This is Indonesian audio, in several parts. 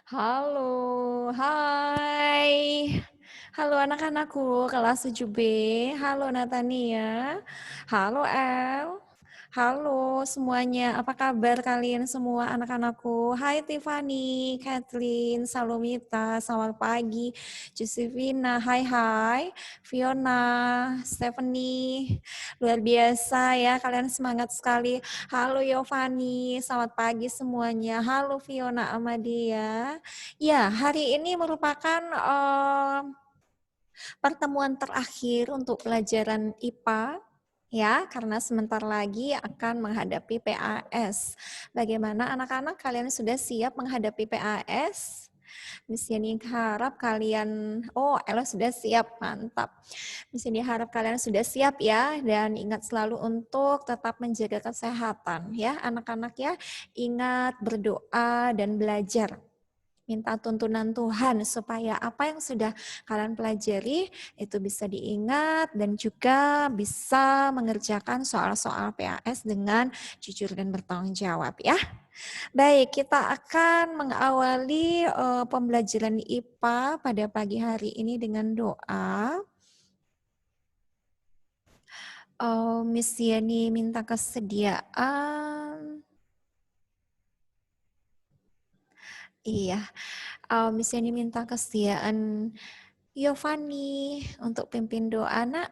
Halo, hai. Halo anak-anakku kelas 7B. Halo Natania. Halo El. Halo semuanya, apa kabar kalian semua anak-anakku? Hai Tiffany, Kathleen, Salomita, selamat pagi. Josephina, hai. Fiona, Stephanie, luar biasa ya, kalian semangat sekali. Halo Yovani, selamat pagi semuanya. Halo Fiona Amadia. Ya, hari ini merupakan pertemuan terakhir untuk pelajaran IPA ya, karena sebentar lagi akan menghadapi PAS. Bagaimana anak-anak, kalian sudah siap menghadapi PAS? Miss Yani harap kalian, oh Ella sudah siap, mantap. Miss Yani harap kalian sudah siap ya, dan ingat selalu untuk tetap menjaga kesehatan ya anak-anak ya. Ingat berdoa dan belajar. Minta tuntunan Tuhan supaya apa yang sudah kalian pelajari itu bisa diingat dan juga bisa mengerjakan soal-soal PAS dengan jujur dan bertanggung jawab ya. Baik, kita akan mengawali pembelajaran IPA pada pagi hari ini dengan doa. Miss Yani minta kesediaan. Iya, Miss Yani minta kesediaan Yovani untuk pimpin doa, Nak.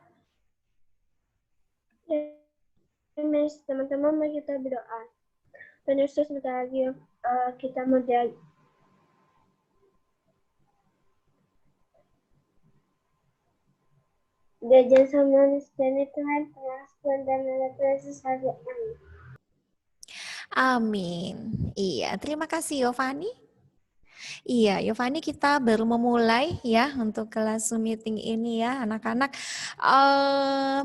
Ya, Miss, teman-teman mari kita berdoa. Tuhan Yesus, sebentar lagi kita mau diajar sama Miss Jenny, Tuhan, pengasih dan anak Yesus, amin. Amin. Iya, terima kasih Yovani. Iya, Yovani kita baru memulai ya untuk kelas Zoom meeting ini ya anak-anak.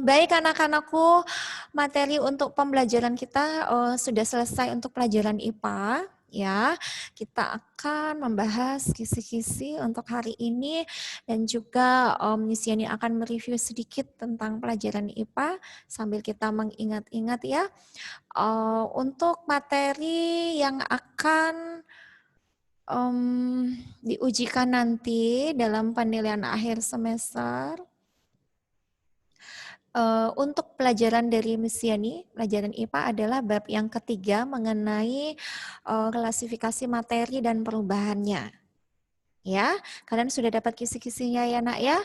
Baik anak-anakku, materi untuk pembelajaran kita sudah selesai untuk pelajaran IPA. Ya, kita akan membahas kisi-kisi untuk hari ini dan juga Miss Yani akan mereview sedikit tentang pelajaran IPA sambil kita mengingat-ingat ya. Untuk materi yang akan diujikan nanti dalam penilaian akhir semester. Untuk pelajaran dari Miss Yani, pelajaran IPA adalah bab yang ketiga mengenai klasifikasi materi dan perubahannya. Ya, kalian sudah dapat kisi-kisinya ya nak ya.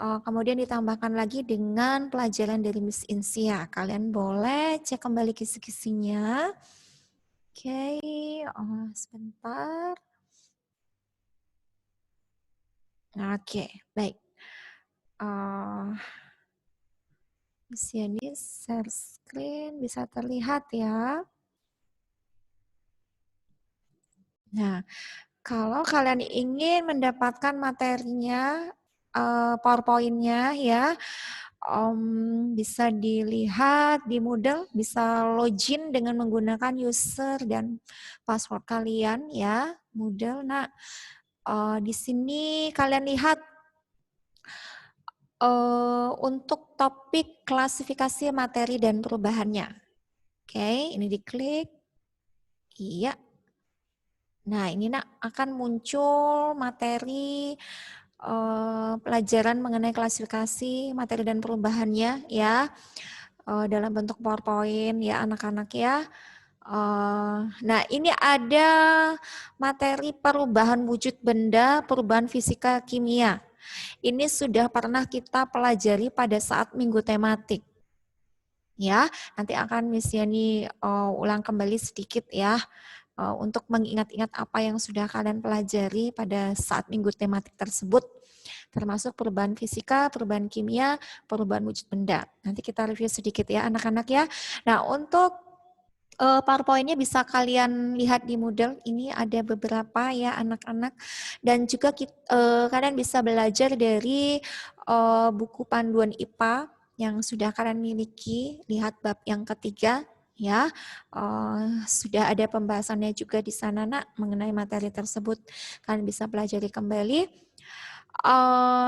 Kemudian ditambahkan lagi dengan pelajaran dari Miss Insia. Kalian boleh cek kembali kisi-kisinya. Oke, sebentar. Oke, baik. Di sini share screen bisa terlihat ya. Nah, kalau kalian ingin mendapatkan materinya, PowerPoint-nya ya, bisa dilihat di Moodle, bisa login dengan menggunakan user dan password kalian ya, Moodle. Nah, di sini kalian lihat untuk topik klasifikasi materi dan perubahannya. Oke, ini diklik. Iya. Nah, ini nak akan muncul materi pelajaran mengenai klasifikasi materi dan perubahannya ya dalam bentuk PowerPoint ya anak-anak ya. Nah, ini ada materi perubahan wujud benda, perubahan fisika kimia. Ini sudah pernah kita pelajari pada saat minggu tematik. Ya, nanti akan Miss Yani ulang kembali sedikit ya untuk mengingat-ingat apa yang sudah kalian pelajari pada saat minggu tematik tersebut, termasuk perubahan fisika, perubahan kimia, perubahan wujud benda. Nanti kita review sedikit ya anak-anak ya. Nah, untuk PowerPoint-nya bisa kalian lihat di Moodle, ini ada beberapa ya anak-anak, dan juga kalian bisa belajar dari buku panduan IPA yang sudah kalian miliki, lihat bab yang ketiga ya, sudah ada pembahasannya juga di sana nak mengenai materi tersebut, kalian bisa pelajari kembali.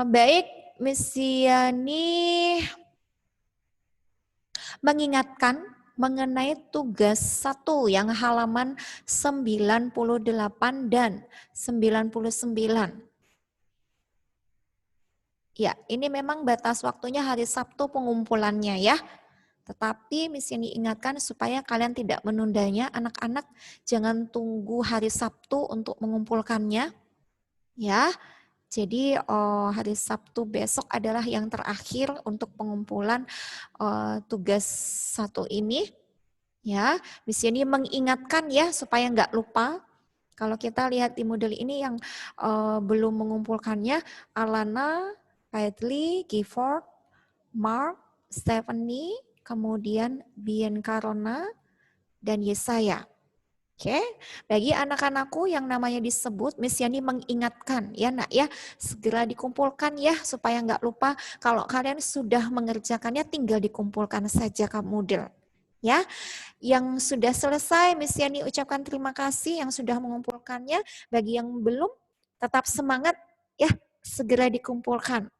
Baik, Miss Yani mengingatkan mengenai tugas 1 yang halaman 98 dan 99. Ya, ini memang batas waktunya hari Sabtu pengumpulannya ya. Tetapi Miss Yani ingatkan supaya kalian tidak menundanya, anak-anak jangan tunggu hari Sabtu untuk mengumpulkannya. Ya, jadi hari Sabtu besok adalah yang terakhir untuk pengumpulan tugas 1 ini. Ya, Miss Yani mengingatkan ya supaya nggak lupa. Kalau kita lihat di model ini yang belum mengumpulkannya, Alana, Hadley, Gifford, Mark, Stephanie, kemudian Bianca Rona, dan Yesaya. Oke, bagi anak-anakku yang namanya disebut, Miss Yani mengingatkan ya nak ya, segera dikumpulkan ya supaya nggak lupa. Kalau kalian sudah mengerjakannya tinggal dikumpulkan saja ke model. Ya, yang sudah selesai Miss Yani ucapkan terima kasih yang sudah mengumpulkannya. Bagi yang belum, tetap semangat ya, segera dikumpulkan.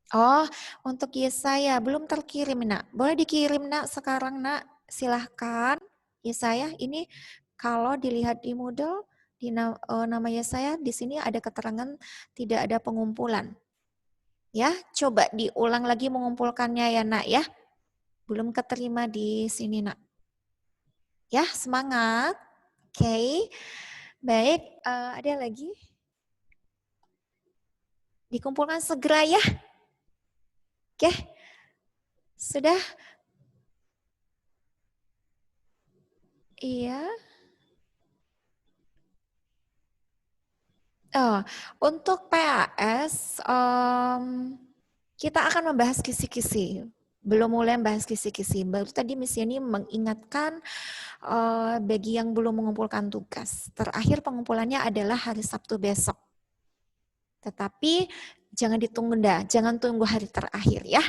Oh, untuk Yesaya belum terkirim nak. Boleh dikirim nak sekarang nak. Silahkan Yesaya. Ini kalau dilihat di Moodle di nama Yesaya di sini ada keterangan tidak ada pengumpulan. Ya, coba diulang lagi mengumpulkannya ya nak ya. Belum keterima di sini nak. Ya, semangat. Oke. Baik, ada lagi? Dikumpulkan segera ya. Oke. Sudah? Iya. Untuk PAS, kita akan membahas kisi-kisi. Belum mulai membahas kisi-kisi. Baru tadi Miss Yani mengingatkan bagi yang belum mengumpulkan tugas. Terakhir pengumpulannya adalah hari Sabtu besok. Tetapi jangan ditunda, jangan tunggu hari terakhir ya.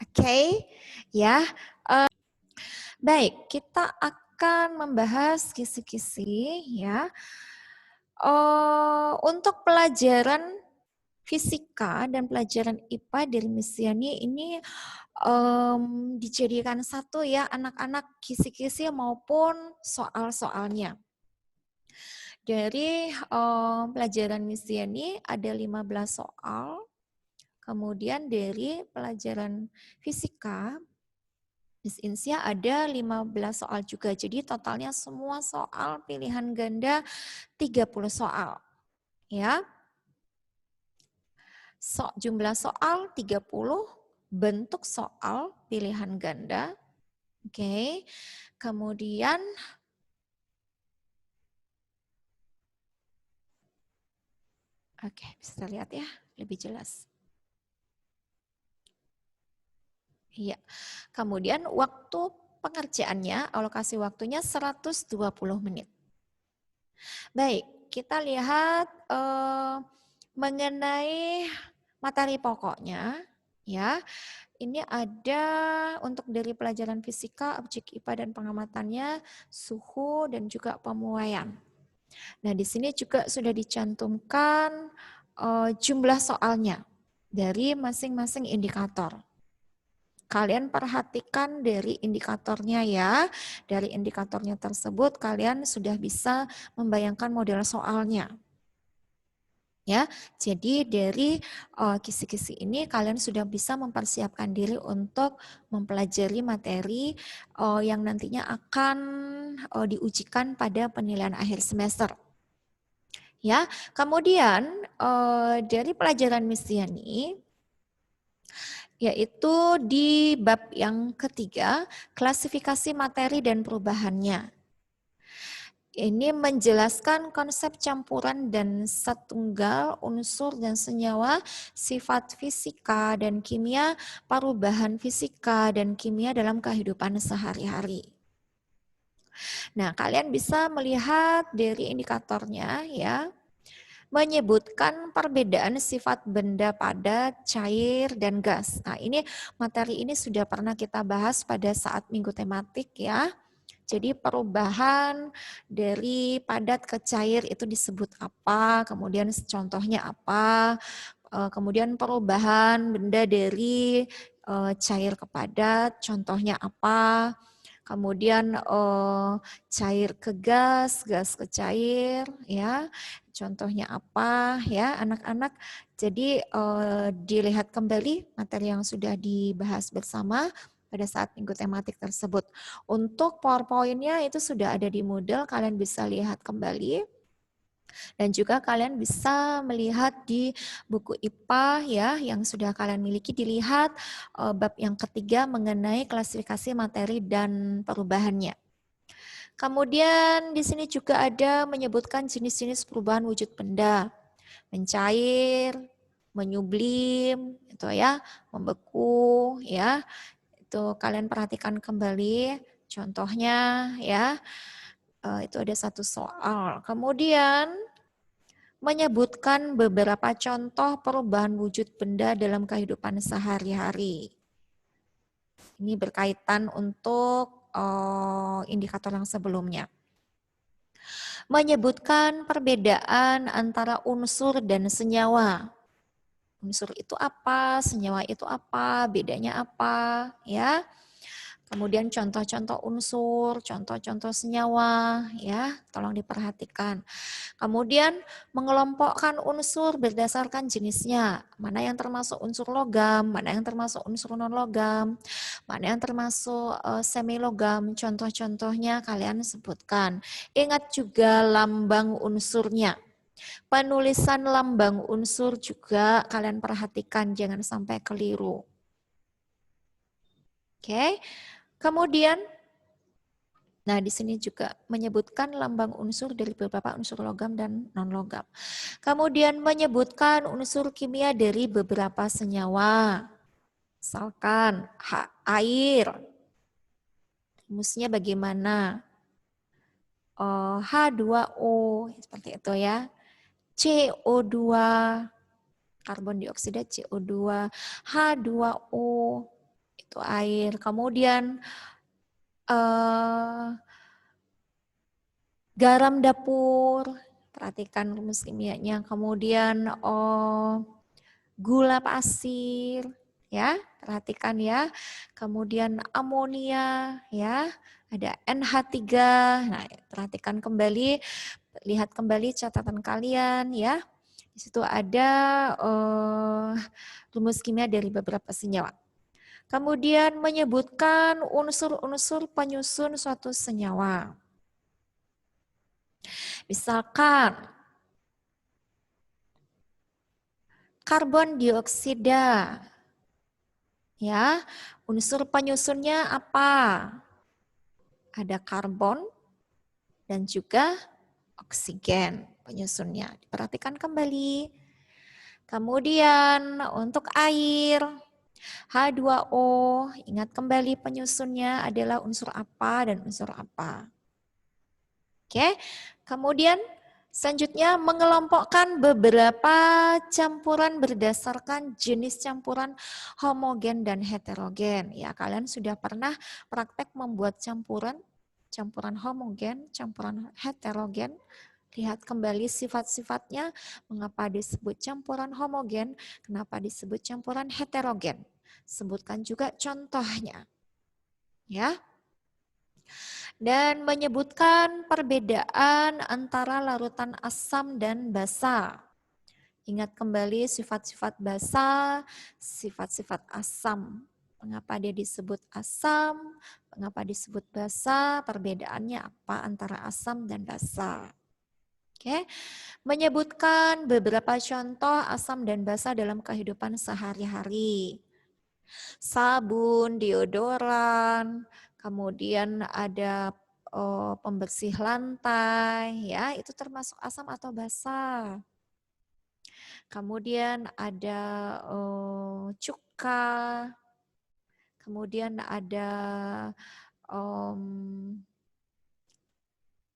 Oke, ya. Baik, kita akan membahas kisi-kisi ya. Untuk pelajaran fisika dan pelajaran IPA dari Miss Yani ini dijadikan satu ya anak-anak kisi-kisi maupun soal-soalnya. Dari pelajaran Miss Yani ada 15 soal. Kemudian dari pelajaran fisika Miss Insia ada 15 soal juga. Jadi totalnya semua soal pilihan ganda 30 soal. Ya. Jumlah soal 30, bentuk soal pilihan ganda. Oke. Kemudian bisa lihat ya, lebih jelas. Iya. Kemudian waktu pengerjaannya, alokasi waktunya 120 menit. Baik, kita lihat mengenai materi pokoknya ya. Ini ada untuk dari pelajaran fisika, objek IPA dan pengamatannya, suhu dan juga pemuaian. Nah, di sini juga sudah dicantumkan jumlah soalnya dari masing-masing indikator. Kalian perhatikan dari indikatornya ya. Dari indikatornya tersebut kalian sudah bisa membayangkan model soalnya. Ya, jadi dari kisi-kisi ini kalian sudah bisa mempersiapkan diri untuk mempelajari materi yang nantinya akan diujikan pada penilaian akhir semester. Ya, kemudian dari pelajaran Miss Yani, yaitu di bab yang ketiga, klasifikasi materi dan perubahannya. Ini menjelaskan konsep campuran dan setunggal unsur dan senyawa, sifat fisika dan kimia, perubahan fisika dan kimia dalam kehidupan sehari-hari. Nah, kalian bisa melihat dari indikatornya ya, menyebutkan perbedaan sifat benda padat, cair, dan gas. Nah, ini materi ini sudah pernah kita bahas pada saat minggu tematik ya. Jadi perubahan dari padat ke cair itu disebut apa, kemudian contohnya apa, kemudian perubahan benda dari cair ke padat, contohnya apa? Kemudian cair ke gas, gas ke cair, ya. Contohnya apa, ya, anak-anak? Jadi dilihat kembali materi yang sudah dibahas bersama pada saat minggu tematik tersebut. Untuk PowerPoint-nya itu sudah ada di Moodle, kalian bisa lihat kembali. Dan juga kalian bisa melihat di buku IPA ya yang sudah kalian miliki, dilihat bab yang ketiga mengenai klasifikasi materi dan perubahannya. Kemudian di sini juga ada menyebutkan jenis-jenis perubahan wujud benda. Mencair, menyublim, itu ya, membeku ya. Itu kalian perhatikan kembali contohnya ya. Itu ada satu soal. Kemudian menyebutkan beberapa contoh perubahan wujud benda dalam kehidupan sehari-hari. Ini berkaitan untuk indikator yang sebelumnya. Menyebutkan perbedaan antara unsur dan senyawa. Unsur itu apa, senyawa itu apa, bedanya apa, ya. Kemudian contoh-contoh unsur, contoh-contoh senyawa, ya, tolong diperhatikan. Kemudian mengelompokkan unsur berdasarkan jenisnya, mana yang termasuk unsur logam, mana yang termasuk unsur non-logam, mana yang termasuk semi logam, contoh-contohnya kalian sebutkan. Ingat juga lambang unsurnya. Penulisan lambang unsur juga kalian perhatikan, jangan sampai keliru. Oke. Kemudian, nah di sini juga menyebutkan lambang unsur dari beberapa unsur logam dan non-logam. Kemudian menyebutkan unsur kimia dari beberapa senyawa. Misalkan air, rumusnya bagaimana? H2O, seperti itu ya. CO2, karbon dioksida CO2, H2O, itu air. Kemudian garam dapur, perhatikan rumus kimianya. Kemudian gula pasir, ya, perhatikan ya. Kemudian amonia, ya, ada NH3. Nah, perhatikan kembali, lihat kembali catatan kalian, ya. Di situ ada rumus kimia dari beberapa senyawa. Kemudian menyebutkan unsur-unsur penyusun suatu senyawa. Misalkan karbon dioksida, ya, unsur penyusunnya apa? Ada karbon dan juga oksigen penyusunnya. Diperhatikan kembali. Kemudian untuk air, H2O, ingat kembali penyusunnya adalah unsur apa dan unsur apa. Oke, kemudian selanjutnya mengelompokkan beberapa campuran berdasarkan jenis campuran homogen dan heterogen. Ya, kalian sudah pernah praktek membuat campuran homogen, campuran heterogen. Lihat kembali sifat-sifatnya, mengapa disebut campuran homogen, kenapa disebut campuran heterogen. Sebutkan juga contohnya. Ya. Dan menyebutkan perbedaan antara larutan asam dan basa. Ingat kembali sifat-sifat basa, sifat-sifat asam. Mengapa dia disebut asam, mengapa disebut basa, perbedaannya apa antara asam dan basa. Oke, menyebutkan beberapa contoh asam dan basa dalam kehidupan sehari-hari. Sabun, deodoran, kemudian ada pembersih lantai, ya, itu termasuk asam atau basa. Kemudian ada cuka, kemudian ada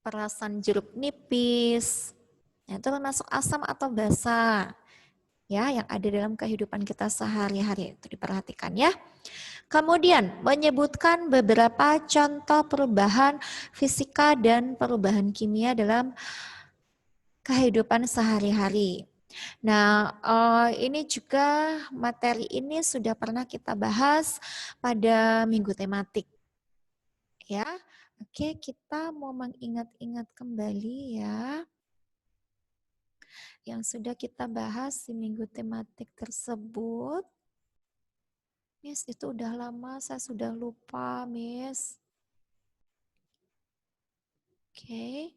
perasan jeruk nipis, itu termasuk asam atau basa, ya, yang ada dalam kehidupan kita sehari-hari. Itu diperhatikan ya. Kemudian menyebutkan beberapa contoh perubahan fisika dan perubahan kimia dalam kehidupan sehari-hari. Nah, ini juga materi ini sudah pernah kita bahas pada minggu tematik. Ya, oke, kita mau mengingat-ingat kembali ya yang sudah kita bahas di minggu tematik tersebut. Miss, itu udah lama, saya sudah lupa, Miss. Oke.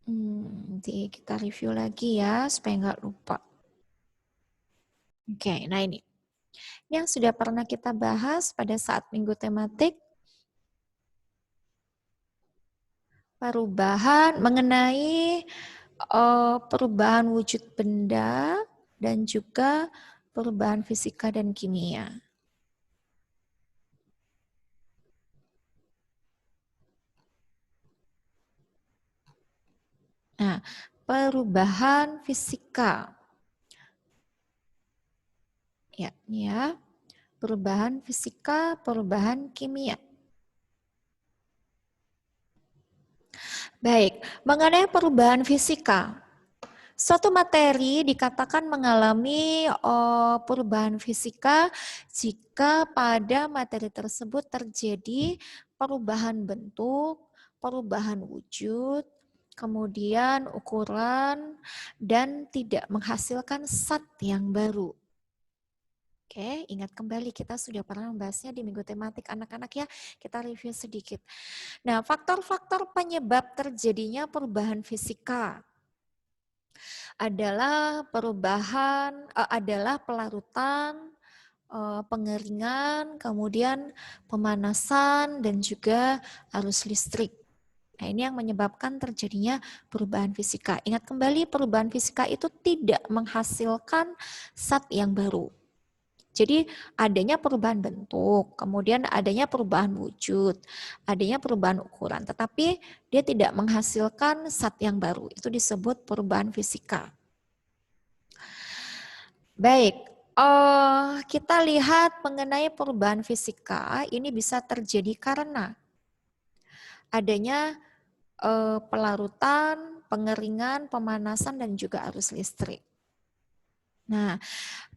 Nanti kita review lagi ya, supaya nggak lupa. Oke, nah ini. Yang sudah pernah kita bahas pada saat minggu tematik, perubahan mengenai perubahan wujud benda dan juga perubahan fisika dan kimia. Nah, perubahan fisika. Ya, ini ya. Perubahan fisika, perubahan kimia. Baik, mengenai perubahan fisika. Suatu materi dikatakan mengalami perubahan fisika jika pada materi tersebut terjadi perubahan bentuk, perubahan wujud, kemudian ukuran, dan tidak menghasilkan zat yang baru. Oke, ingat kembali kita sudah pernah membahasnya di minggu tematik anak-anak ya, kita review sedikit. Nah, faktor-faktor penyebab terjadinya perubahan fisika adalah adalah pelarutan, pengeringan, kemudian pemanasan dan juga arus listrik. Nah, ini yang menyebabkan terjadinya perubahan fisika. Ingat kembali, perubahan fisika itu tidak menghasilkan zat yang baru. Jadi adanya perubahan bentuk, kemudian adanya perubahan wujud, adanya perubahan ukuran, tetapi dia tidak menghasilkan zat yang baru. Itu disebut perubahan fisika. Baik, kita lihat mengenai perubahan fisika, ini bisa terjadi karena adanya pelarutan, pengeringan, pemanasan, dan juga arus listrik. Nah,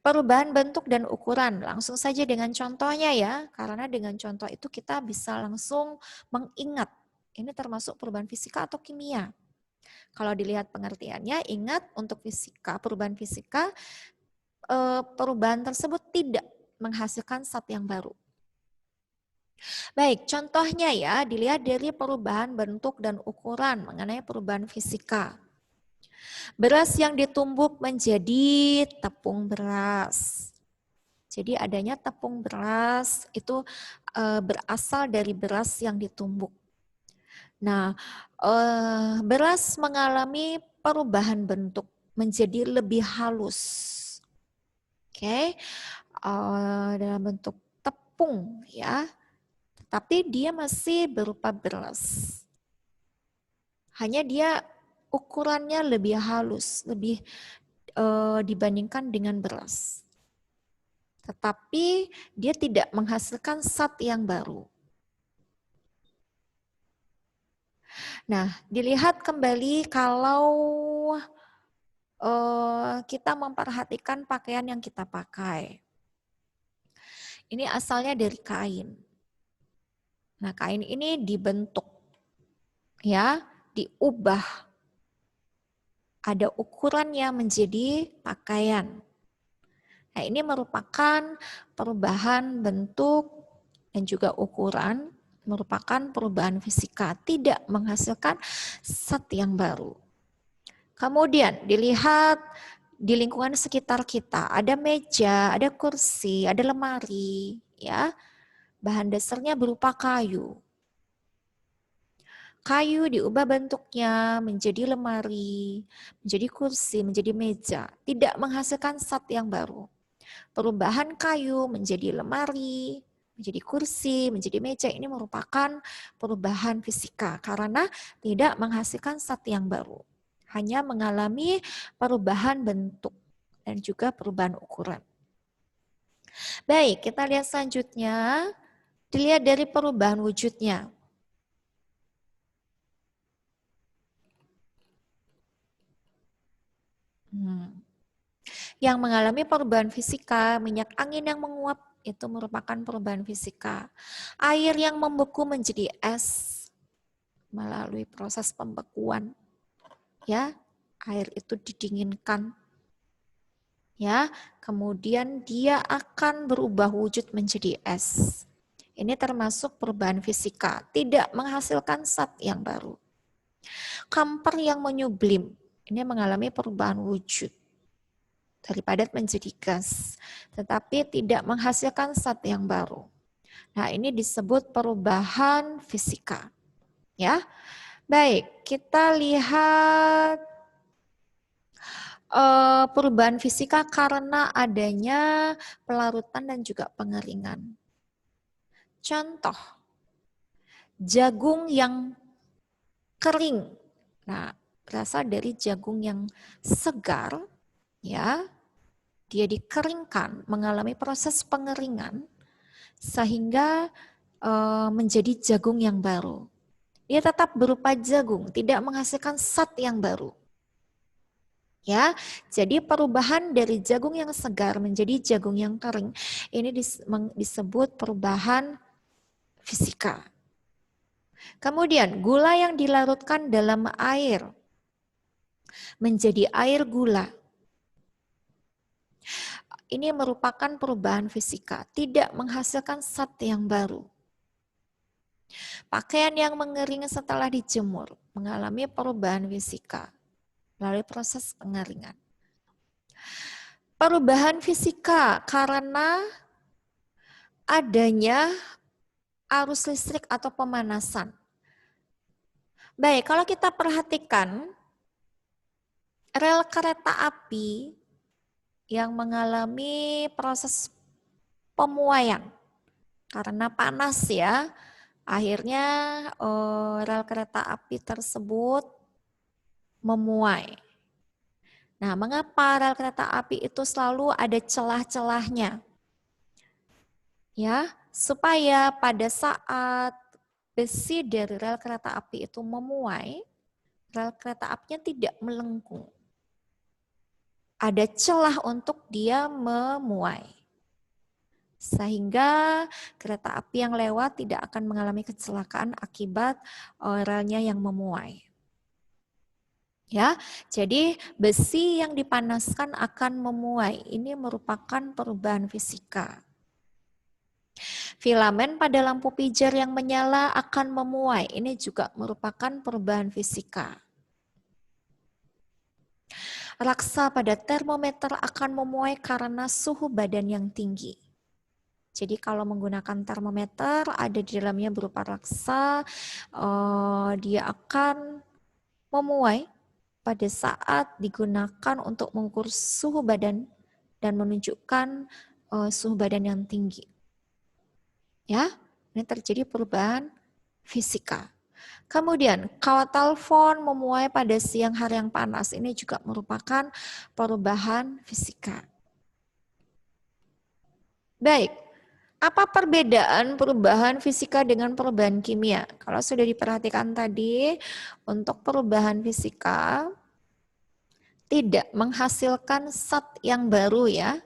perubahan bentuk dan ukuran, langsung saja dengan contohnya ya, karena dengan contoh itu kita bisa langsung mengingat, ini termasuk perubahan fisika atau kimia. Kalau dilihat pengertiannya, ingat untuk fisika, perubahan fisika, perubahan tersebut tidak menghasilkan zat yang baru. Baik, contohnya ya, dilihat dari perubahan bentuk dan ukuran mengenai perubahan fisika. Beras yang ditumbuk menjadi tepung beras. Jadi adanya tepung beras itu berasal dari beras yang ditumbuk. Nah, beras mengalami perubahan bentuk menjadi lebih halus. Oke, dalam bentuk tepung ya, tapi dia masih berupa beras. Hanya dia ukurannya lebih halus, lebih dibandingkan dengan beras. Tetapi dia tidak menghasilkan zat yang baru. Nah, dilihat kembali kalau kita memperhatikan pakaian yang kita pakai. Ini asalnya dari kain. Nah, kain ini dibentuk, ya, diubah. Ada ukurannya menjadi pakaian. Nah, ini merupakan perubahan bentuk dan juga ukuran, merupakan perubahan fisika, tidak menghasilkan zat yang baru. Kemudian dilihat di lingkungan sekitar kita, ada meja, ada kursi, ada lemari, ya. Bahan dasarnya berupa kayu. Kayu diubah bentuknya menjadi lemari, menjadi kursi, menjadi meja, tidak menghasilkan zat yang baru. Perubahan kayu menjadi lemari, menjadi kursi, menjadi meja ini merupakan perubahan fisika karena tidak menghasilkan zat yang baru. Hanya mengalami perubahan bentuk dan juga perubahan ukuran. Baik, kita lihat selanjutnya. Dilihat dari perubahan wujudnya. Yang mengalami perubahan fisika, minyak angin yang menguap itu merupakan perubahan fisika. Air yang membeku menjadi es melalui proses pembekuan, ya, air itu didinginkan, ya, kemudian dia akan berubah wujud menjadi es. Ini termasuk perubahan fisika, tidak menghasilkan zat yang baru. Kamper yang menyublim, ini mengalami perubahan wujud dari padat menjadi gas, tetapi tidak menghasilkan zat yang baru. Nah, ini disebut perubahan fisika. Ya, baik, kita lihat perubahan fisika karena adanya pelarutan dan juga pengeringan. Contoh, jagung yang kering. Nah, berasal dari jagung yang segar, ya. Dia dikeringkan, mengalami proses pengeringan sehingga menjadi jagung yang baru. Dia tetap berupa jagung, tidak menghasilkan zat yang baru. Ya, jadi perubahan dari jagung yang segar menjadi jagung yang kering ini disebut perubahan fisika. Kemudian gula yang dilarutkan dalam air menjadi air gula. Ini merupakan perubahan fisika, tidak menghasilkan zat yang baru. Pakaian yang mengering setelah dijemur mengalami perubahan fisika melalui proses pengeringan. Perubahan fisika karena adanya arus listrik atau pemanasan. Baik, kalau kita perhatikan rel kereta api yang mengalami proses pemuaian karena panas ya, akhirnya rel kereta api tersebut memuai. Nah, mengapa rel kereta api itu selalu ada celah-celahnya? Ya, supaya pada saat besi dari rel kereta api itu memuai, rel kereta apinya tidak melengkung. Ada celah untuk dia memuai. Sehingga kereta api yang lewat tidak akan mengalami kecelakaan akibat relnya yang memuai. Ya, jadi besi yang dipanaskan akan memuai. Ini merupakan perubahan fisika. Filamen pada lampu pijar yang menyala akan memuai. Ini juga merupakan perubahan fisika. Raksa pada termometer akan memuai karena suhu badan yang tinggi. Jadi kalau menggunakan termometer ada di dalamnya berupa raksa, dia akan memuai pada saat digunakan untuk mengukur suhu badan dan menunjukkan suhu badan yang tinggi. Ya, ini terjadi perubahan fisika. Kemudian kawat telepon memuai pada siang hari yang panas, ini juga merupakan perubahan fisika. Baik, apa perbedaan perubahan fisika dengan perubahan kimia? Kalau sudah diperhatikan tadi, untuk perubahan fisika tidak menghasilkan zat yang baru ya.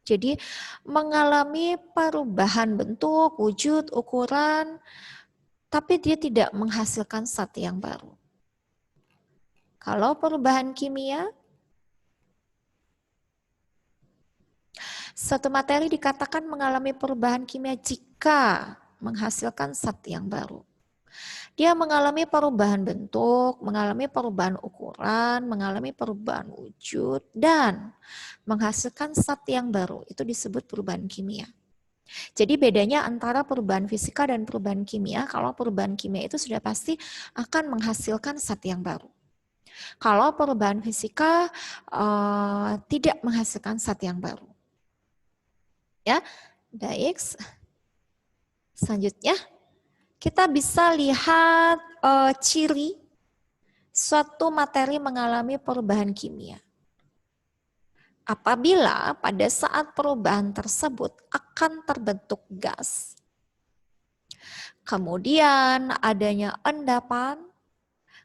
Jadi mengalami perubahan bentuk, wujud, ukuran, tapi dia tidak menghasilkan zat yang baru. Kalau perubahan kimia, satu materi dikatakan mengalami perubahan kimia jika menghasilkan zat yang baru. Dia mengalami perubahan bentuk, mengalami perubahan ukuran, mengalami perubahan wujud, dan menghasilkan zat yang baru. Itu disebut perubahan kimia. Jadi bedanya antara perubahan fisika dan perubahan kimia, kalau perubahan kimia itu sudah pasti akan menghasilkan zat yang baru. Kalau perubahan fisika tidak menghasilkan zat yang baru. Ya, baik. Selanjutnya, kita bisa lihat ciri suatu materi mengalami perubahan kimia. Apabila pada saat perubahan tersebut akan terbentuk gas, kemudian adanya endapan,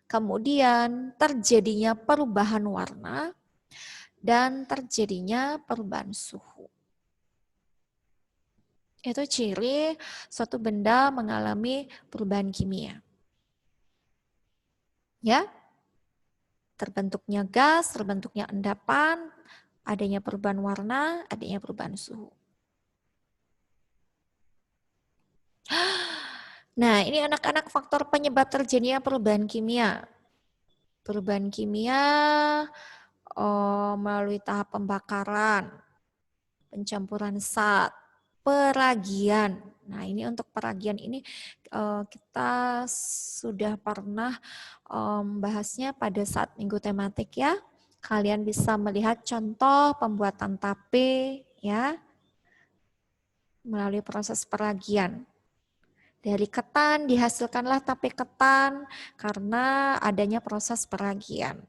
kemudian terjadinya perubahan warna, dan terjadinya perubahan suhu. Itu ciri suatu benda mengalami perubahan kimia. Ya, terbentuknya gas, terbentuknya endapan, adanya perubahan warna, adanya perubahan suhu. Nah, ini anak-anak faktor penyebab terjadinya perubahan kimia. Perubahan kimia melalui tahap pembakaran, pencampuran zat, peragian. Nah, ini untuk peragian ini kita sudah pernah bahasnya pada saat minggu tematik ya. Kalian bisa melihat contoh pembuatan tape ya melalui proses peragian. Dari ketan dihasilkanlah tape ketan karena adanya proses peragian.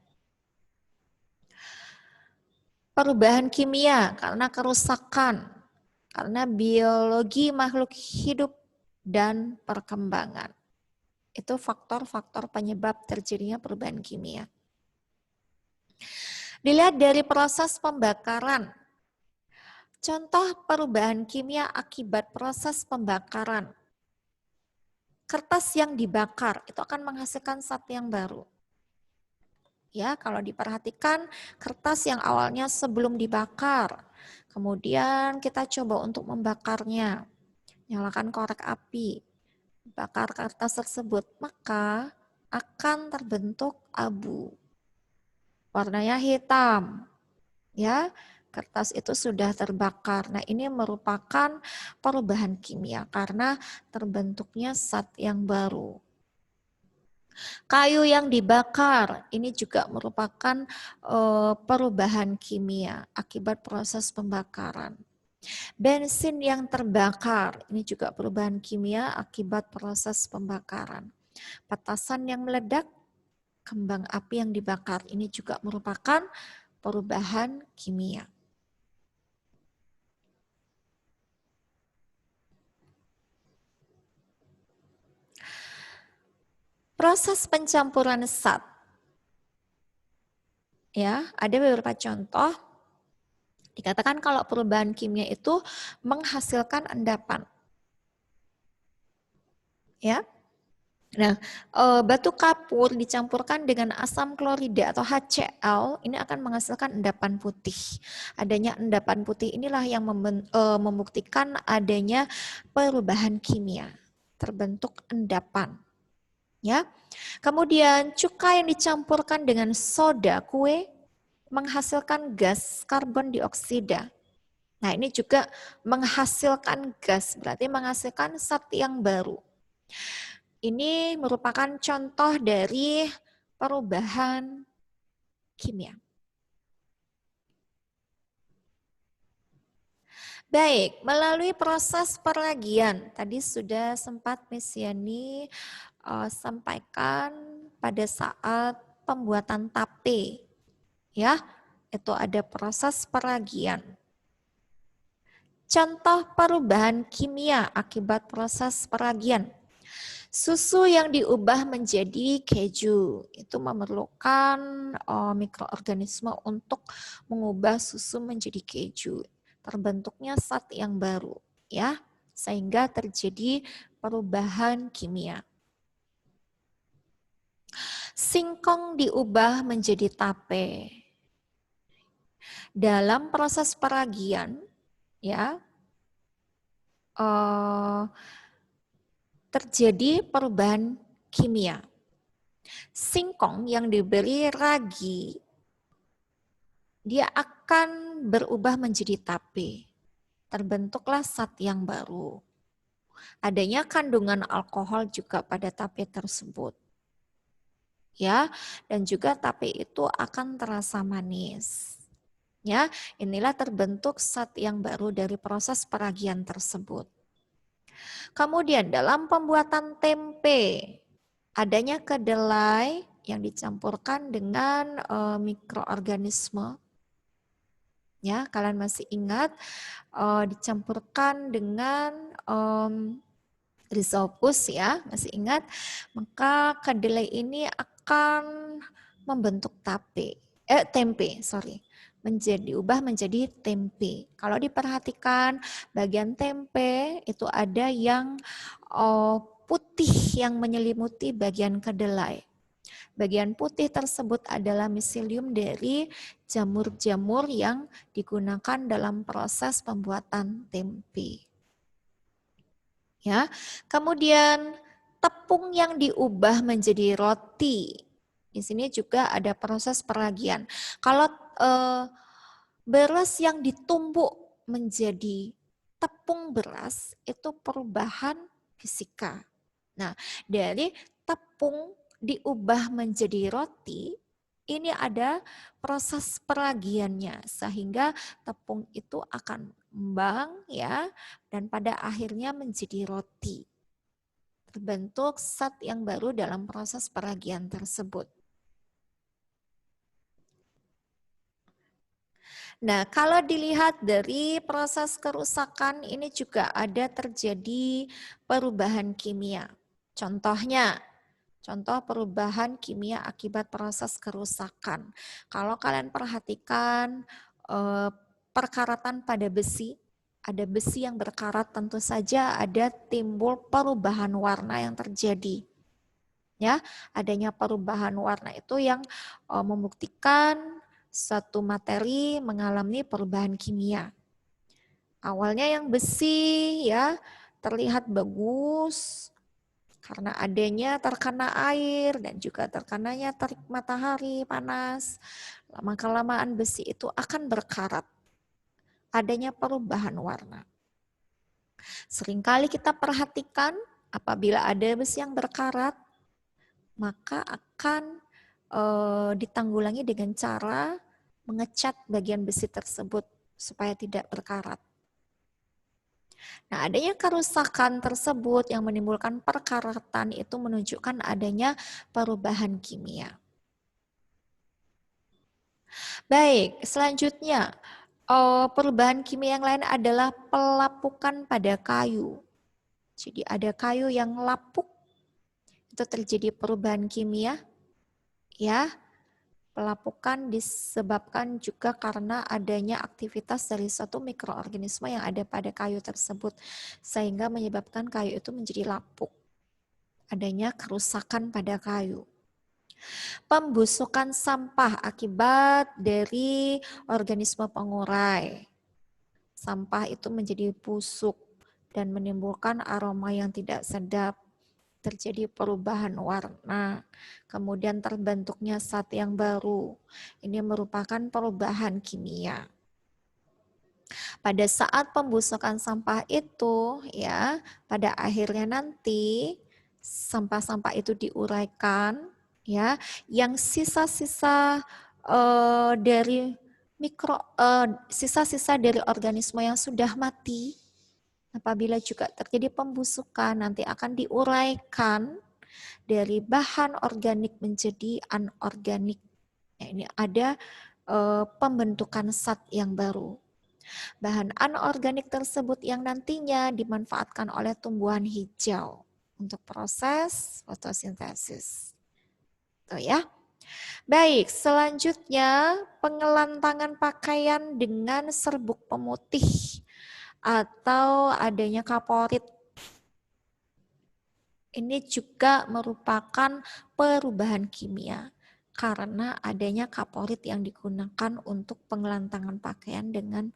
Perubahan kimia karena kerusakan, karena biologi makhluk hidup dan perkembangan. Itu faktor-faktor penyebab terjadinya perubahan kimia. Dilihat dari proses pembakaran. Contoh perubahan kimia akibat proses pembakaran. Kertas yang dibakar itu akan menghasilkan zat yang baru. Ya, kalau diperhatikan kertas yang awalnya sebelum dibakar, kemudian kita coba untuk membakarnya. Nyalakan korek api, bakar kertas tersebut, maka akan terbentuk abu. Warnanya hitam. Ya, kertas itu sudah terbakar. Nah, ini merupakan perubahan kimia karena terbentuknya zat yang baru. Kayu yang dibakar ini juga merupakan perubahan kimia akibat proses pembakaran. Bensin yang terbakar ini juga perubahan kimia akibat proses pembakaran. Petasan yang meledak, kembang api yang dibakar ini juga merupakan perubahan kimia. Proses pencampuran zat. Ya, ada beberapa contoh. Dikatakan kalau perubahan kimia itu menghasilkan endapan. Ya. Nah, batu kapur dicampurkan dengan asam klorida atau HCl ini akan menghasilkan endapan putih. Adanya endapan putih inilah yang membuktikan adanya perubahan kimia, terbentuk endapan. Ya. Kemudian cuka yang dicampurkan dengan soda kue menghasilkan gas karbon dioksida. Nah, ini juga menghasilkan gas, berarti menghasilkan zat yang baru. Ini merupakan contoh dari perubahan kimia. Baik, melalui proses peragian, tadi sudah sempat Miss Yani sampaikan pada saat pembuatan tape, ya, itu ada proses peragian. Contoh perubahan kimia akibat proses peragian. Susu yang diubah menjadi keju itu memerlukan mikroorganisme untuk mengubah susu menjadi keju. Terbentuknya zat yang baru, ya, sehingga terjadi perubahan kimia. Singkong diubah menjadi tape. Dalam proses peragian, ya, terjadi perubahan kimia. Singkong yang diberi ragi, dia akan berubah menjadi tape. Terbentuklah zat yang baru. Adanya kandungan alkohol juga pada tape tersebut. Ya, dan juga tape itu akan terasa manis. Ya, inilah terbentuk zat yang baru dari proses peragian tersebut. Kemudian dalam pembuatan tempe, adanya kedelai yang dicampurkan dengan mikroorganisme. Ya, kalian masih ingat dicampurkan dengan rhizopus ya, masih ingat? Maka kedelai ini akan membentuk tempe, diubah menjadi tempe. Kalau diperhatikan bagian tempe itu ada yang putih yang menyelimuti bagian kedelai. Bagian putih tersebut adalah miselium dari jamur-jamur yang digunakan dalam proses pembuatan tempe. Ya, kemudian tepung yang diubah menjadi roti. Di sini juga ada proses peragian. Kalau beras yang ditumbuk menjadi tepung beras itu perubahan fisika. Nah, dari tepung diubah menjadi roti, ini ada proses peragiannya sehingga tepung itu akan mengembang ya dan pada akhirnya menjadi roti. Terbentuk zat yang baru dalam proses peragian tersebut. Nah, kalau dilihat dari proses kerusakan ini juga ada terjadi perubahan kimia. Contohnya, contoh perubahan kimia akibat proses kerusakan. Kalau kalian perhatikan perkaratan pada besi, ada besi yang berkarat tentu saja ada timbul perubahan warna yang terjadi. Ya, adanya perubahan warna itu yang membuktikan suatu materi mengalami perubahan kimia. Awalnya yang besi ya terlihat bagus karena adanya terkena air dan juga terkenanya terik matahari panas. Lama-kelamaan besi itu akan berkarat. Adanya perubahan warna. Seringkali kita perhatikan apabila ada besi yang berkarat, maka akan ditanggulangi dengan cara mengecat bagian besi tersebut supaya tidak berkarat. Nah, adanya kerusakan tersebut yang menimbulkan perkaratan itu menunjukkan adanya perubahan kimia. Baik, selanjutnya perubahan kimia yang lain adalah pelapukan pada kayu. Jadi ada kayu yang lapuk, itu terjadi perubahan kimia. Ya, pelapukan disebabkan juga karena adanya aktivitas dari suatu mikroorganisme yang ada pada kayu tersebut sehingga menyebabkan kayu itu menjadi lapuk. Adanya kerusakan pada kayu. Pembusukan sampah akibat dari organisme pengurai. Sampah itu menjadi busuk dan menimbulkan aroma yang tidak sedap. Terjadi perubahan warna, kemudian terbentuknya zat yang baru. Ini merupakan perubahan kimia. Pada saat pembusukan sampah itu, ya, pada akhirnya nanti sampah-sampah itu diuraikan, ya, yang sisa-sisa dari sisa-sisa dari organisme yang sudah mati. Apabila juga terjadi pembusukan, nanti akan diuraikan dari bahan organik menjadi anorganik. Nah, ini ada pembentukan zat yang baru. Bahan anorganik tersebut yang nantinya dimanfaatkan oleh tumbuhan hijau untuk proses fotosintesis. Tuh ya. Baik, selanjutnya pengelantangan pakaian dengan serbuk pemutih atau adanya kaporit. Ini juga merupakan perubahan kimia karena adanya kaporit yang digunakan untuk pengelantangan pakaian dengan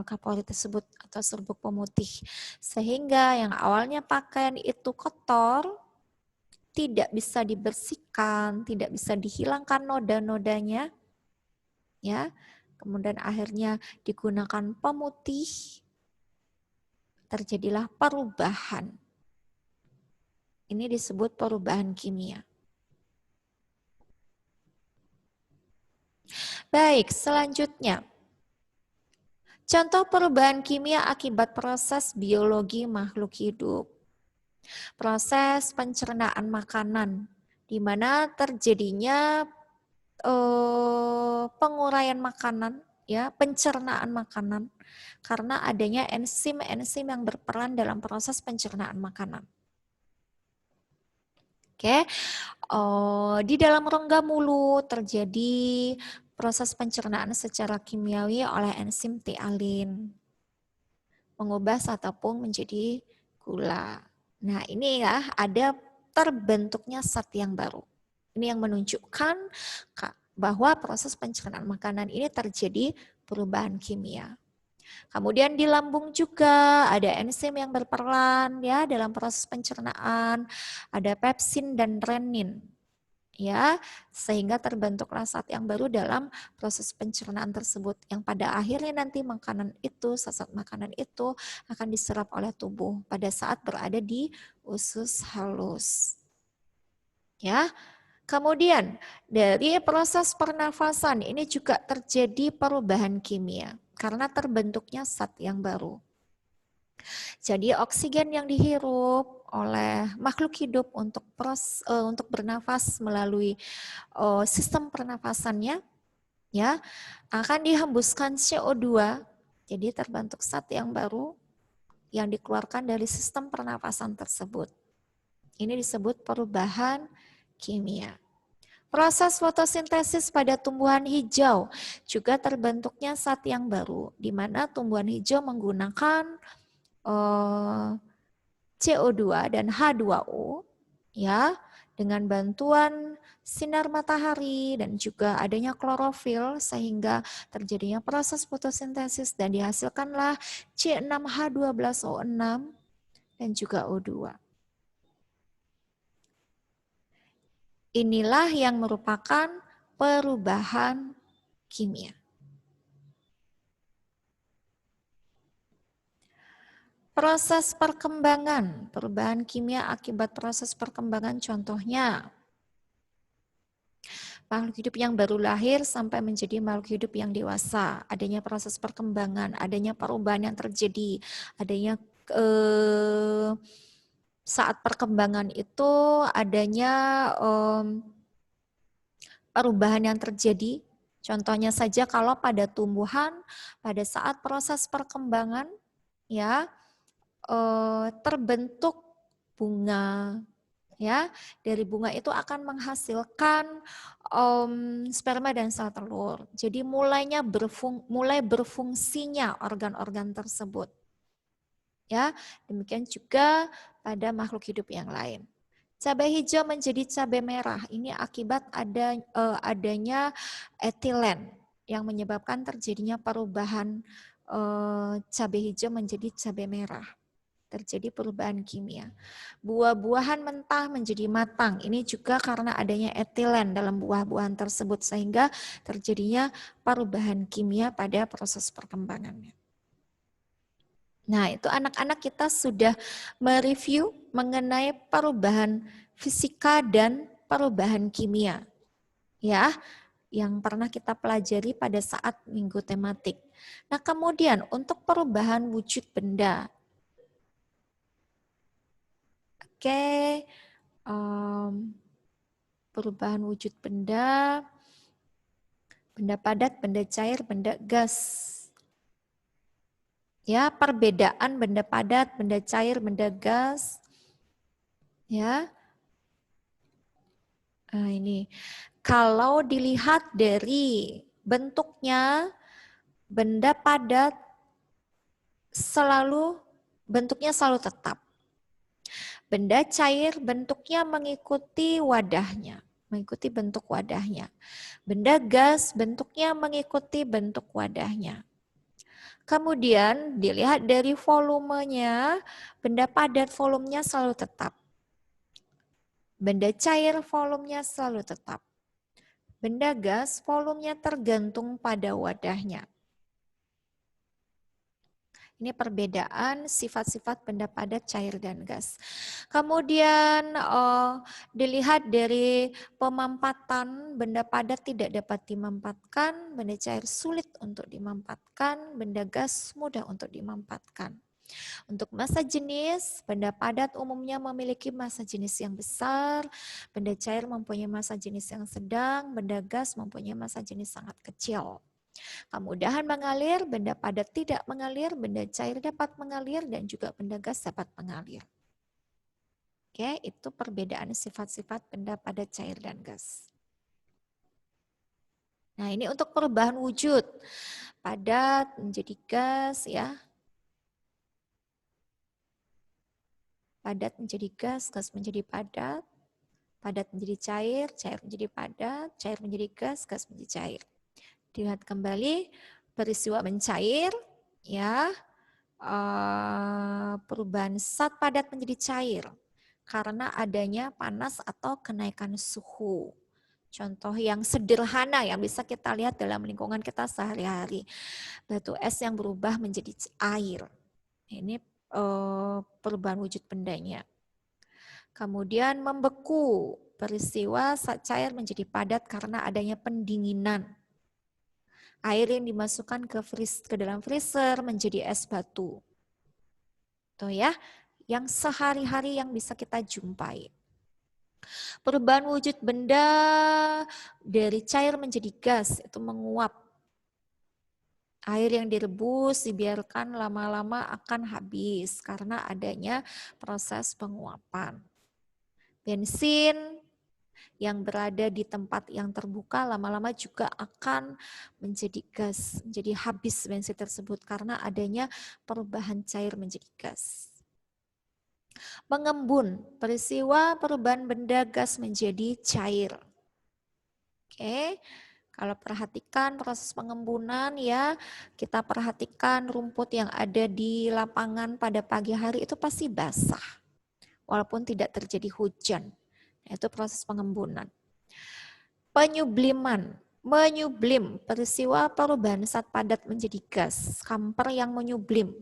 kaporit tersebut atau serbuk pemutih. Sehingga yang awalnya pakaian itu kotor, tidak bisa dibersihkan, tidak bisa dihilangkan noda-nodanya, ya. Kemudian akhirnya digunakan pemutih, terjadilah perubahan. Ini disebut perubahan kimia. Baik, selanjutnya. Contoh perubahan kimia akibat proses biologi makhluk hidup. Proses pencernaan makanan, di mana terjadinya penguraian makanan, ya, pencernaan makanan, karena adanya enzim-enzim yang berperan dalam proses pencernaan makanan. Oke, di dalam rongga mulut terjadi proses pencernaan secara kimiawi oleh enzim tialin, mengubah zat tepung menjadi gula. Nah, ini ya ada terbentuknya zat yang baru. Ini yang menunjukkan bahwa proses pencernaan makanan ini terjadi perubahan kimia. Kemudian di lambung juga ada enzim yang berperan ya dalam proses pencernaan, ada pepsin dan renin. Ya, sehingga terbentuklah zat yang baru dalam proses pencernaan tersebut yang pada akhirnya nanti makanan itu, zat makanan itu akan diserap oleh tubuh pada saat berada di usus halus. Ya. Kemudian dari proses pernafasan ini juga terjadi perubahan kimia karena terbentuknya zat yang baru. Jadi oksigen yang dihirup oleh makhluk hidup untuk bernafas melalui sistem pernafasannya ya akan dihembuskan CO2. Jadi terbentuk zat yang baru yang dikeluarkan dari sistem pernafasan tersebut. Ini disebut perubahan kimia. Proses fotosintesis pada tumbuhan hijau juga terbentuknya zat yang baru, di mana tumbuhan hijau menggunakan CO2 dan H2O ya dengan bantuan sinar matahari dan juga adanya klorofil sehingga terjadinya proses fotosintesis dan dihasilkanlah C6H12O6 dan juga O2. Inilah yang merupakan perubahan kimia. Proses perkembangan, perubahan kimia akibat proses perkembangan contohnya makhluk hidup yang baru lahir sampai menjadi makhluk hidup yang dewasa, adanya proses perkembangan, adanya perubahan yang terjadi, adanya saat perkembangan itu adanya perubahan yang terjadi. Contohnya saja kalau pada tumbuhan pada saat proses perkembangan ya terbentuk bunga ya dari bunga itu akan menghasilkan sperma dan sel telur. Jadi mulai berfungsinya organ-organ tersebut. Ya, demikian juga pada makhluk hidup yang lain. Cabai hijau menjadi cabai merah. Ini akibat adanya etilen yang menyebabkan terjadinya perubahan cabai hijau menjadi cabai merah. Terjadi perubahan kimia. Buah-buahan mentah menjadi matang. Ini juga karena adanya etilen dalam buah-buahan tersebut sehingga terjadinya perubahan kimia pada proses perkembangannya. Nah, itu anak-anak kita sudah mereview mengenai perubahan fisika dan perubahan kimia. Ya, yang pernah kita pelajari pada saat minggu tematik. Nah, kemudian untuk perubahan wujud benda. Oke, perubahan wujud benda, benda padat, benda cair, benda gas. Ya, perbedaan benda padat, benda cair, benda gas. Ya. Nah, ini kalau dilihat dari bentuknya, benda padat bentuknya selalu tetap. Benda cair bentuknya mengikuti wadahnya, mengikuti bentuk wadahnya. Benda gas bentuknya mengikuti bentuk wadahnya. Kemudian dilihat dari volumenya, benda padat volumenya selalu tetap. Benda cair volumenya selalu tetap. Benda gas volumenya tergantung pada wadahnya. Ini perbedaan sifat-sifat benda padat, cair, dan gas. Kemudian dilihat dari pemampatan, benda padat tidak dapat dimampatkan, benda cair sulit untuk dimampatkan, benda gas mudah untuk dimampatkan. Untuk massa jenis, benda padat umumnya memiliki massa jenis yang besar, benda cair mempunyai massa jenis yang sedang, benda gas mempunyai massa jenis sangat kecil. Kemudahan mengalir, benda padat tidak mengalir, benda cair dapat mengalir, dan juga benda gas dapat mengalir. Oke, itu perbedaan sifat-sifat benda padat, cair, dan gas. Nah, ini untuk perubahan wujud. Padat menjadi gas ya. Padat menjadi gas, gas menjadi padat. Padat menjadi cair, cair menjadi padat, cair menjadi gas menjadi cair. Dilihat kembali peristiwa mencair ya. Perubahan zat padat menjadi cair karena adanya panas atau kenaikan suhu. Contoh yang sederhana yang bisa kita lihat dalam lingkungan kita sehari-hari. Batu es yang berubah menjadi air. Ini perubahan wujud bendanya. Kemudian membeku, peristiwa zat cair menjadi padat karena adanya pendinginan. Air yang dimasukkan ke dalam freezer menjadi es batu. Tuh ya, yang sehari-hari yang bisa kita jumpai. Perubahan wujud benda dari cair menjadi gas, itu menguap. Air yang direbus, dibiarkan lama-lama akan habis karena adanya proses penguapan. Bensin yang berada di tempat yang terbuka lama-lama juga akan menjadi gas, menjadi habis bensin tersebut karena adanya perubahan cair menjadi gas. Mengembun, peristiwa perubahan benda gas menjadi cair. Oke, kalau perhatikan proses pengembunan ya, kita perhatikan rumput yang ada di lapangan pada pagi hari itu pasti basah, walaupun tidak terjadi hujan. Itu proses pengembunan. Penyubliman, menyublim, peristiwa perubahan zat padat menjadi gas, kamper yang menyublim.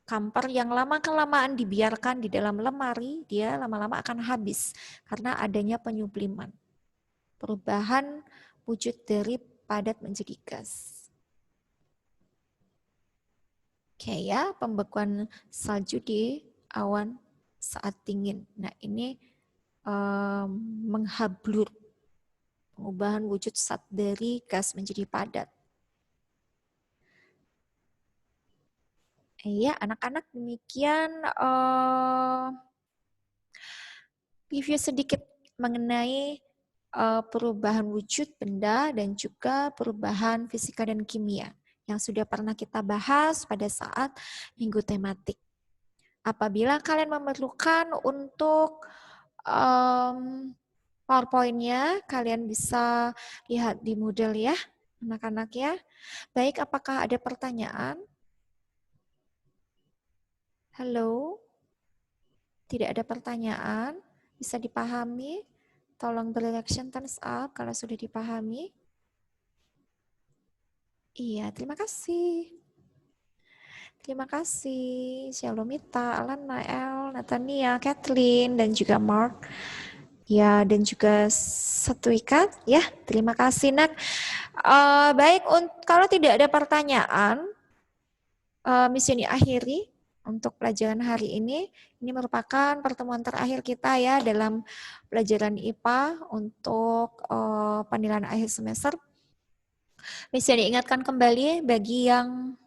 Kamper yang lama-kelamaan dibiarkan di dalam lemari, dia lama-lama akan habis karena adanya penyubliman. Perubahan wujud dari padat menjadi gas. Oke ya, pembekuan salju di awan saat dingin. Nah ini menghablur, pengubahan wujud zat dari gas menjadi padat. Iya, anak-anak demikian review sedikit mengenai perubahan wujud benda dan juga perubahan fisika dan kimia yang sudah pernah kita bahas pada saat minggu tematik. Apabila kalian memerlukan untuk PowerPoint-nya, kalian bisa lihat di Moodle ya, anak-anak ya. Baik, apakah ada pertanyaan? Halo? Tidak ada pertanyaan? Bisa dipahami? Tolong beri reaction thumbs up kalau sudah dipahami. Iya, terima kasih. Terima kasih. Shalomita, Alan, Nael, Natania, Kathleen, dan juga Mark. Ya, dan juga Satwika. Ya, terima kasih, Nak. Baik, kalau tidak ada pertanyaan, misi ini akhiri untuk pelajaran hari ini. Ini merupakan pertemuan terakhir kita ya dalam pelajaran IPA untuk penilaian akhir semester. Bisa diingatkan kembali bagi yang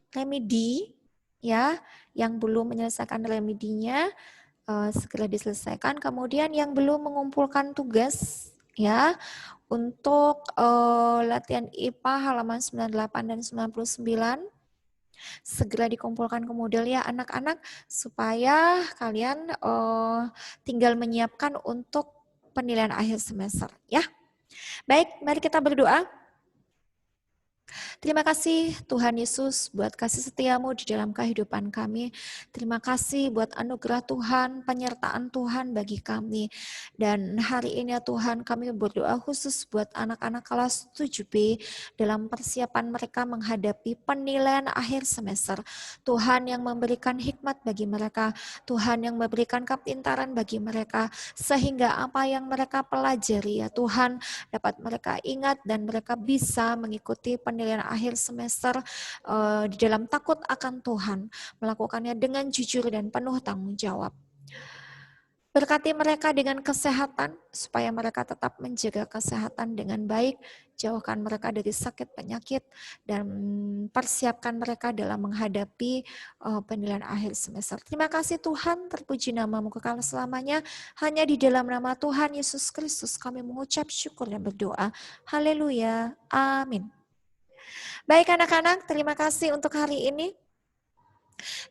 remedi ya, yang belum menyelesaikan remedinya segera diselesaikan. Kemudian yang belum mengumpulkan tugas ya untuk latihan IPA halaman 98 dan 99 segera dikumpulkan ke Moodle ya anak-anak supaya kalian tinggal menyiapkan untuk penilaian akhir semester ya. Baik, mari kita berdoa. Terima kasih Tuhan Yesus buat kasih setiamu di dalam kehidupan kami. Terima kasih buat anugerah Tuhan, penyertaan Tuhan bagi kami. Dan hari ini ya Tuhan kami berdoa khusus buat anak-anak kelas 7B dalam persiapan mereka menghadapi penilaian akhir semester. Tuhan yang memberikan hikmat bagi mereka, Tuhan yang memberikan kepintaran bagi mereka, sehingga apa yang mereka pelajari ya Tuhan dapat mereka ingat dan mereka bisa mengikuti penilaian akhir semester di dalam takut akan Tuhan, melakukannya dengan jujur dan penuh tanggung jawab. Berkati mereka dengan kesehatan, supaya mereka tetap menjaga kesehatan dengan baik. Jauhkan mereka dari sakit penyakit, dan persiapkan mereka dalam menghadapi penilaian akhir semester. Terima kasih Tuhan, terpuji namamu kekal selamanya. Hanya di dalam nama Tuhan Yesus Kristus kami mengucap syukur dan berdoa. Haleluya. Amin. Baik anak-anak, terima kasih untuk hari ini.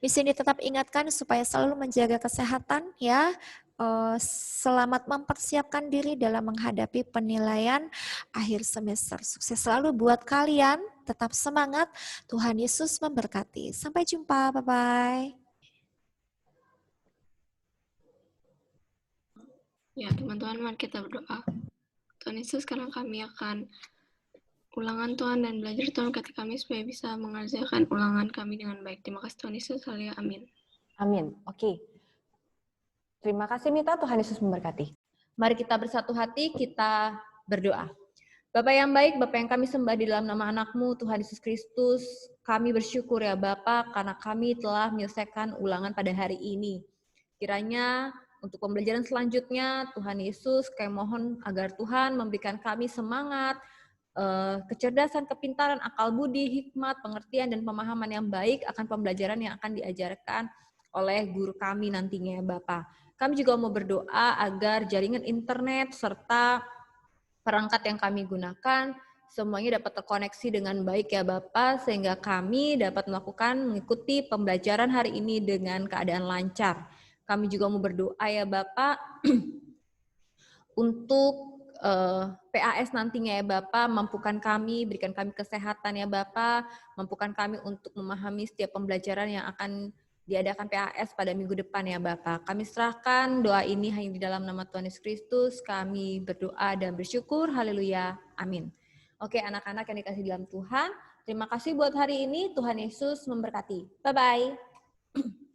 Di sini tetap ingatkan supaya selalu menjaga kesehatan ya. Selamat mempersiapkan diri dalam menghadapi penilaian akhir semester. Sukses selalu buat kalian, tetap semangat. Tuhan Yesus memberkati. Sampai jumpa, bye-bye. Ya, teman-teman, mari kita berdoa. Tuhan Yesus, sekarang kami akan ulangan Tuhan dan belajar Tuhan ketika kami supaya bisa mengerjakan ulangan kami dengan baik. Terima kasih Tuhan Yesus, haleluya, amin. Amin. Oke. Terima kasih Mita, Tuhan Yesus memberkati. Mari kita bersatu hati, kita berdoa. Bapa yang baik, Bapa yang kami sembah di dalam nama anak-Mu, Tuhan Yesus Kristus, kami bersyukur ya Bapa, karena kami telah menyelesaikan ulangan pada hari ini. Kiranya untuk pembelajaran selanjutnya, Tuhan Yesus, kami mohon agar Tuhan memberikan kami semangat, kecerdasan, kepintaran, akal budi, hikmat, pengertian, dan pemahaman yang baik akan pembelajaran yang akan diajarkan oleh guru kami nantinya ya Bapa. Kami juga mau berdoa agar jaringan internet serta perangkat yang kami gunakan semuanya dapat terkoneksi dengan baik ya Bapa, sehingga kami dapat mengikuti pembelajaran hari ini dengan keadaan lancar. Kami juga mau berdoa ya Bapa untuk PAS nantinya ya Bapa, mampukan kami, berikan kami kesehatan ya Bapa, mampukan kami untuk memahami setiap pembelajaran yang akan diadakan PAS pada minggu depan ya Bapa. Kami serahkan doa ini hanya di dalam nama Tuhan Yesus Kristus, kami berdoa dan bersyukur, haleluya, amin. Oke anak-anak yang dikasih dalam Tuhan, terima kasih buat hari ini, Tuhan Yesus memberkati. Bye-bye.